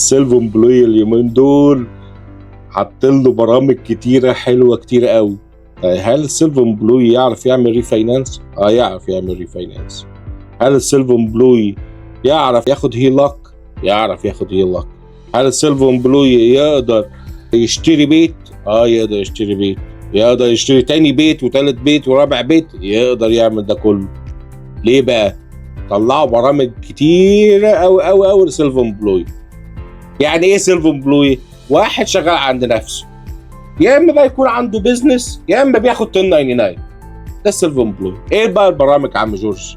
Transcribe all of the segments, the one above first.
السيلف امبلوي اليومين دول حاطين له برامج كتيره حلوه كتير قوي. هل السيلف امبلوي يعرف يعمل ريفاينانس؟ يعرف يعمل ريفاينانس. هل السيلف امبلوي يعرف ياخد هيلاك؟ يعرف ياخد هيلاك. هل السيلف امبلوي يقدر يشتري بيت؟ يقدر يشتري بيت. يقدر يشتري تاني بيت وتالت بيت ورابع بيت، يقدر يعمل ده كله. ليه بقى؟ طلعوا برامج كتيرة أوي للسيلف امبلوي. يعني ايه سيلف امبلوي؟ واحد شغال عند نفسه، يا اما بقى يكون عنده بيزنس يا اما بياخد 1099. ده السيلف امبلوي. ايه بقى البرامج عم جورج؟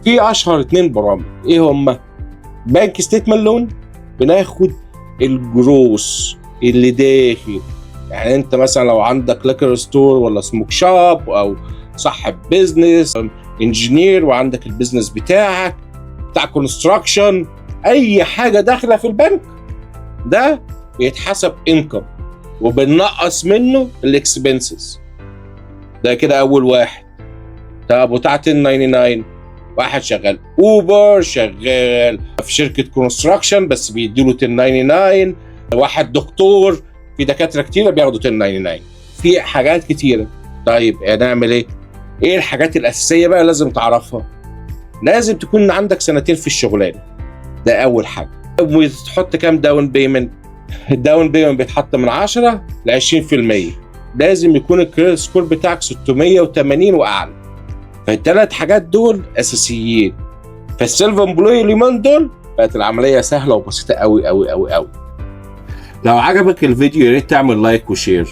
في اشهر 2 برامج. ايه هما؟ بنك ستيتمنت لون، بناخد الجروس اللي داخل. يعني انت مثلا لو عندك ليكر ستور ولا سموك شوب او صاحب بيزنس انجينير وعندك البيزنس بتاعك بتاع كونستراكشن، اي حاجه داخله في البنك ده بيتحسب انكم وبنقص منه الاكسبنسز. ده كده اول واحد. طب بتاع 1099 واحد شغال اوبر، شغال في شركه كونستراكشن بس بيديله 1099. واحد دكتور، في دكاتره كتيره بياخدوا 1099. في حاجات كتيره. طيب هنعمل ايه؟ ايه الحاجات الاساسيه بقى لازم تعرفها؟ لازم تكون عندك 2 في الشغلانه. ده اول حاجه. وتحط كام داون بيمنت؟ الداون بيمنت بيتحط من 10 ل 20%. لازم يكون الكريدت سكور بتاعك 680 واعلى. فالثلاث حاجات دول اساسيين. فالسيلف امبلوي اليومين دول بقت العمليه سهله وبسيطه قوي. لو عجبك الفيديو يا ريت تعمل لايك وشير،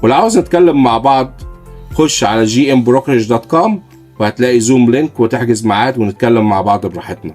ولو عاوز نتكلم مع بعض خش على gmbrokerage.com وهتلاقي زوم لينك وتحجز ميعاد ونتكلم مع بعض براحتنا.